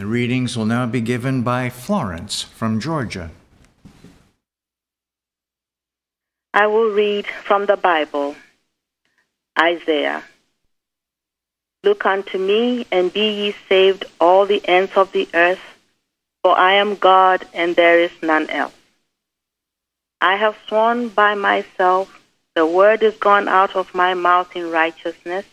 The readings will now be given by Florence from Georgia. I will read from the Bible, Isaiah. Look unto me, and be ye saved, all the ends of the earth, for I am God, and there is none else. I have sworn by myself, the word is gone out of my mouth in righteousness,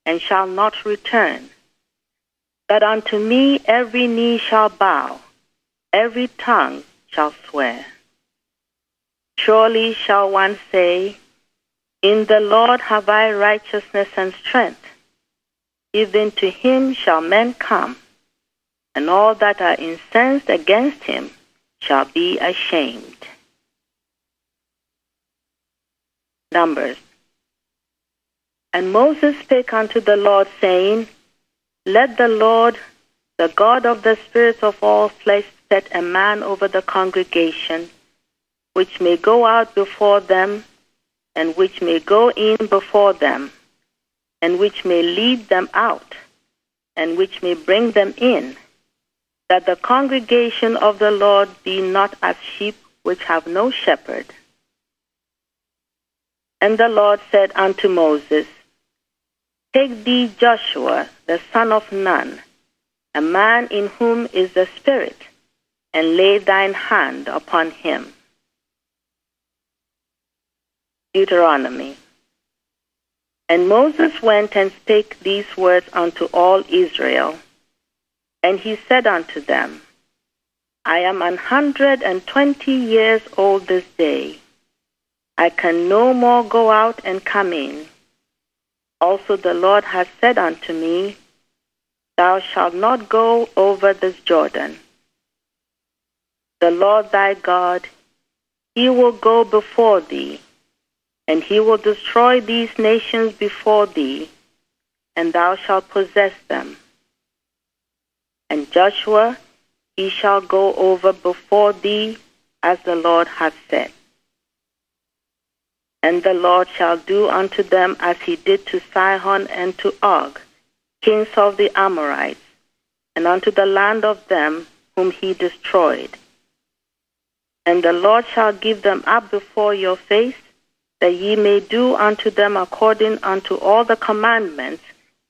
and shall not return. That unto me every knee shall bow, every tongue shall swear. Surely shall one say, in the Lord have I righteousness and strength. Even to him shall men come, and all that are incensed against him shall be ashamed. Numbers. And Moses spake unto the Lord, saying, Let the Lord, the God of the spirits of all flesh, set a man over the congregation, which may go out before them, and which may go in before them, and which may lead them out, and which may bring them in, that the congregation of the Lord be not as sheep which have no shepherd. And the Lord said unto Moses, Take thee Joshua, the son of Nun, a man in whom is the Spirit, and lay thine hand upon him. Deuteronomy. And Moses went and spake these words unto all Israel. And he said unto them, I am 120 years old this day. I can no more go out and come in. Also the Lord has said unto me, Thou shalt not go over this Jordan. The Lord thy God, he will go before thee, and he will destroy these nations before thee, and thou shalt possess them. And Joshua, he shall go over before thee, as the Lord hath said. And the Lord shall do unto them as he did to Sihon and to Og, kings of the Amorites, and unto the land of them whom he destroyed. And the Lord shall give them up before your face, that ye may do unto them according unto all the commandments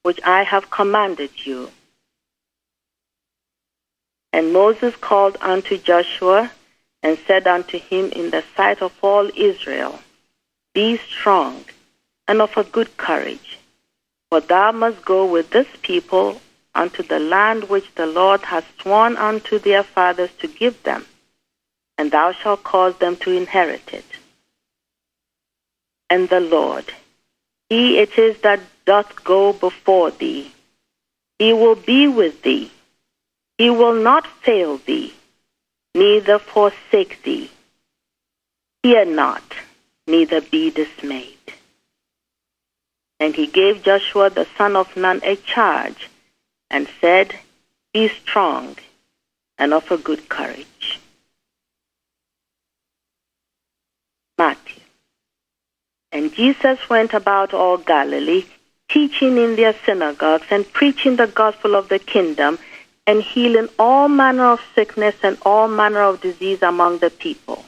which I have commanded you. And Moses called unto Joshua, and said unto him in the sight of all Israel, Be strong, and of a good courage, for thou must go with this people unto the land which the Lord hath sworn unto their fathers to give them, and thou shalt cause them to inherit it. And the Lord, he it is that doth go before thee. He will be with thee. He will not fail thee, neither forsake thee. Fear not, neither be dismayed. And he gave Joshua the son of Nun a charge, and said, Be strong, and of a good courage. Matthew. And Jesus went about all Galilee, teaching in their synagogues and preaching the gospel of the kingdom, and healing all manner of sickness and all manner of disease among the people.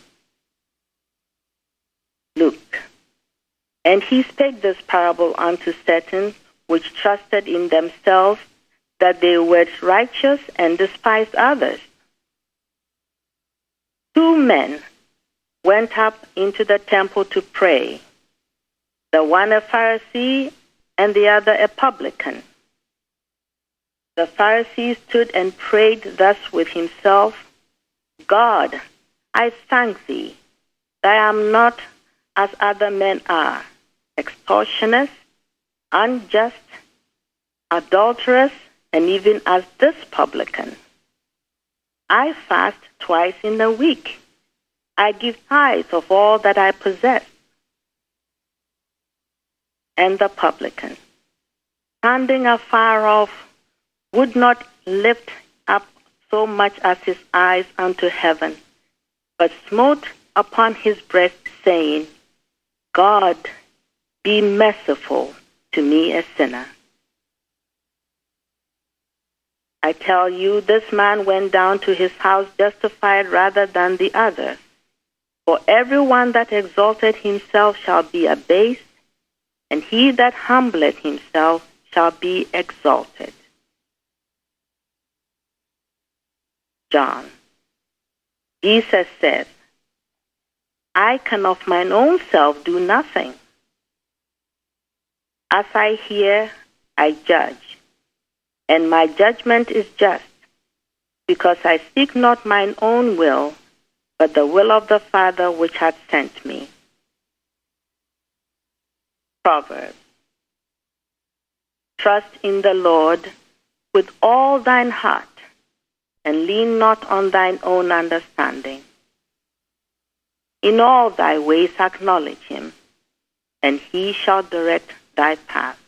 Luke. And he spake this parable unto certain which trusted in themselves that they were righteous and despised others. 2 men went up into the temple to pray, the one a Pharisee and the other a publican. The Pharisee stood and prayed thus with himself, God, I thank thee that I am not as other men are, extortioners, unjust, adulterous, and even as this publican. I fast twice in a week. I give tithes of all that I possess. And the publican, standing afar off, would not lift up so much as his eyes unto heaven, but smote upon his breast, saying, God, be merciful to me, a sinner. I tell you, this man went down to his house justified rather than the other. For everyone that exalted himself shall be abased, and he that humbleth himself shall be exalted. John. Jesus said, I can of mine own self do nothing. As I hear, I judge, and my judgment is just, because I seek not mine own will, but the will of the Father which hath sent me. Proverbs. Trust in the Lord with all thine heart, and lean not on thine own understanding. In all thy ways acknowledge him, and he shall direct thy path.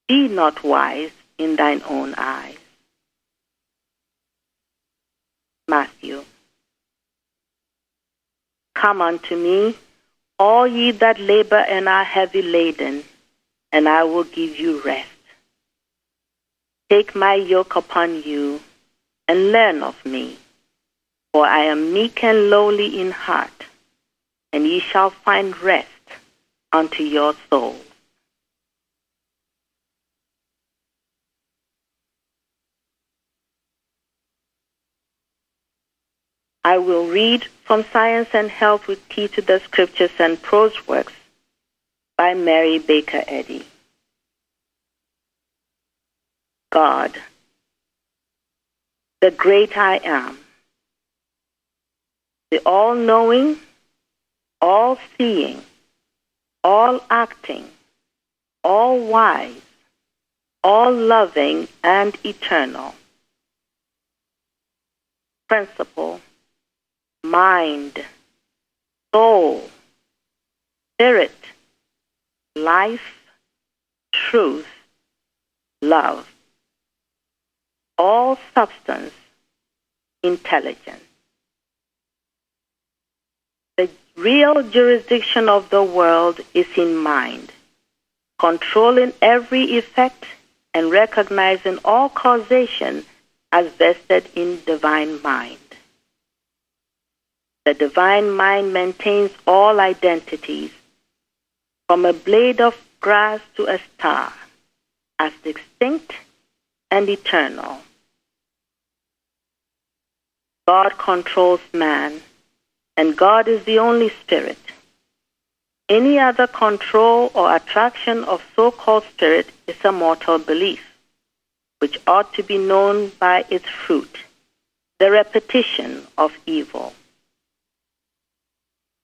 Be not wise in thine own eyes. Matthew. Come unto me, all ye that labor and are heavy laden, and I will give you rest. Take my yoke upon you, and learn of me, for I am meek and lowly in heart, and ye shall find rest unto your souls. I will read from Science and Health with Key to the Scriptures and Prose Works by Mary Baker Eddy. God, the great I am, the all-knowing, all-seeing, all-acting, all-wise, all-loving, and eternal. Principle, mind, soul, spirit, life, truth, love, all substance, intelligence. The real jurisdiction of the world is in mind, controlling every effect and recognizing all causation as vested in divine mind. The divine mind maintains all identities, from a blade of grass to a star, as distinct and eternal. God controls man, and God is the only spirit. Any other control or attraction of so-called spirit is a mortal belief, which ought to be known by its fruit, the repetition of evil.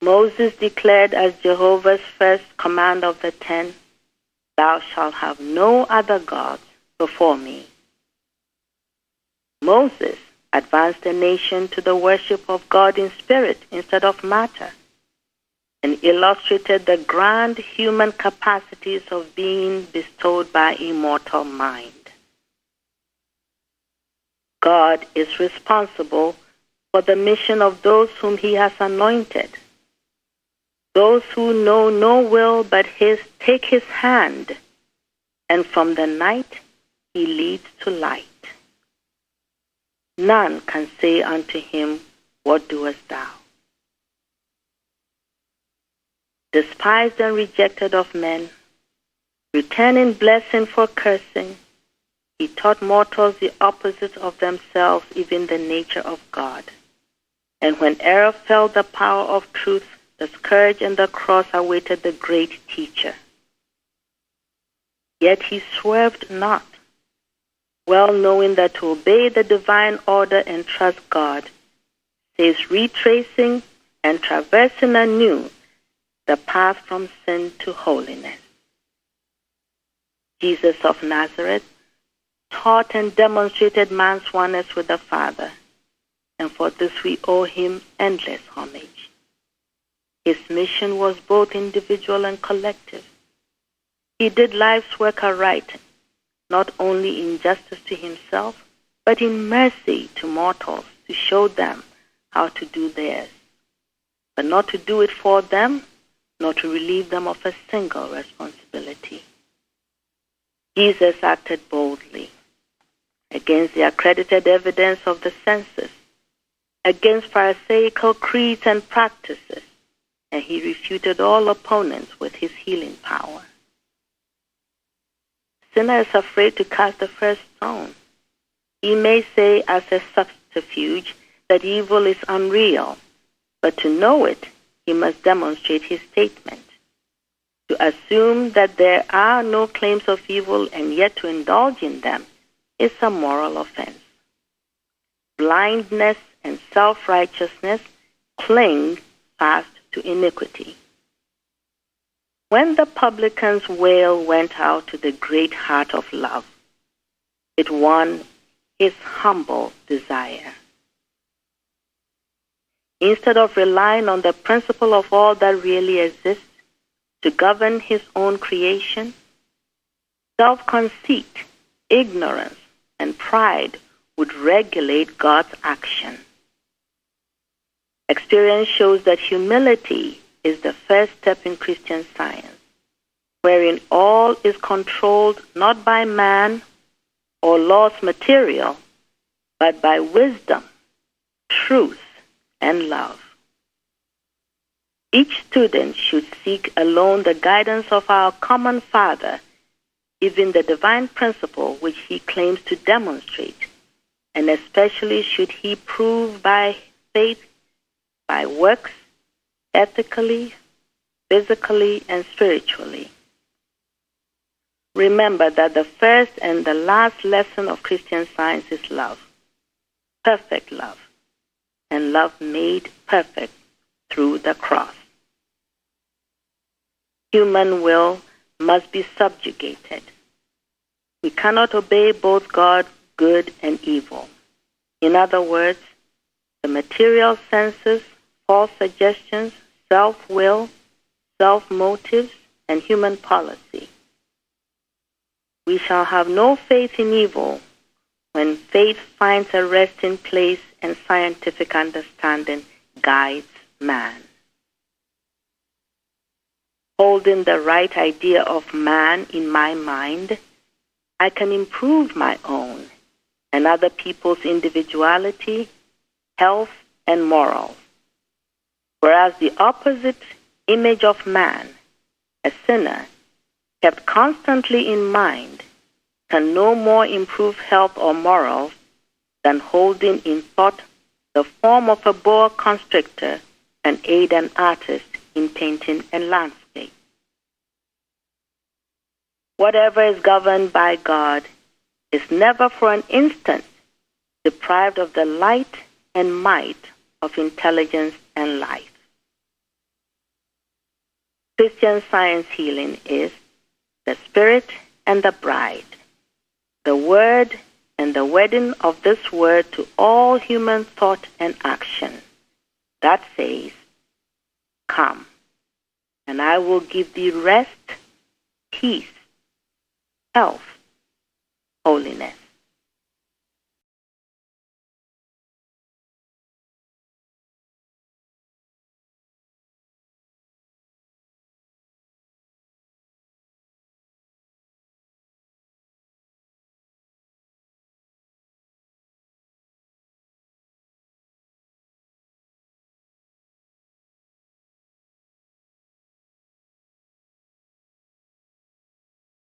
Moses declared as Jehovah's first command of the 10, Thou shalt have no other gods before me. Moses advanced the nation to the worship of God in spirit instead of matter, and illustrated the grand human capacities of being bestowed by immortal mind. God is responsible for the mission of those whom he has anointed. Those who know no will but his take his hand, and from the night he leads to light. None can say unto him, What doest thou? Despised and rejected of men, returning blessing for cursing, he taught mortals the opposite of themselves, even the nature of God. And when error felt the power of truth, the scourge and the cross awaited the great teacher. Yet he swerved not, well knowing that to obey the divine order and trust God saves retracing and traversing anew the path from sin to holiness. Jesus of Nazareth taught and demonstrated man's oneness with the Father, and for this we owe him endless homage. His mission was both individual and collective. He did life's work aright, not only in justice to himself, but in mercy to mortals, to show them how to do theirs, but not to do it for them, nor to relieve them of a single responsibility. Jesus acted boldly. against the accredited evidence of the senses, against Pharisaical creeds and practices, and he refuted all opponents with his healing power. Sinner is afraid to cast the first stone. He may say as a subterfuge that evil is unreal, but to know it, he must demonstrate his statement. To assume that there are no claims of evil and yet to indulge in them is a moral offense. Blindness and self-righteousness cling fast to iniquity. When the publican's wail went out to the great heart of love, it won his humble desire. Instead of relying on the principle of all that really exists to govern his own creation, self-conceit, ignorance, and pride would regulate God's action. Experience shows that humility is the first step in Christian Science, wherein all is controlled not by man or law's material, but by wisdom, truth, and love. Each student should seek alone the guidance of our common Father, even the divine principle which he claims to demonstrate, and especially should he prove by faith, by works, ethically, physically, and spiritually. Remember that the first and the last lesson of Christian Science is love, perfect love, and love made perfect through the cross. Human will must be subjugated. We cannot obey both God, good, and evil. In other words, the material senses, false suggestions, self-will, self-motives, and human policy. We shall have no faith in evil when faith finds a resting place and scientific understanding guides man. Holding the right idea of man in my mind, I can improve my own and other people's individuality, health, and morals. Whereas the opposite image of man, a sinner, kept constantly in mind, can no more improve health or morals than holding in thought the form of a boa constrictor can aid an artist in painting and landscape. Whatever is governed by God is never for an instant deprived of the light and might of intelligence and life. Christian Science healing is the Spirit and the bride, the Word and the wedding of this Word to all human thought and action. That says, "Come, and I will give thee rest, peace, health, holiness."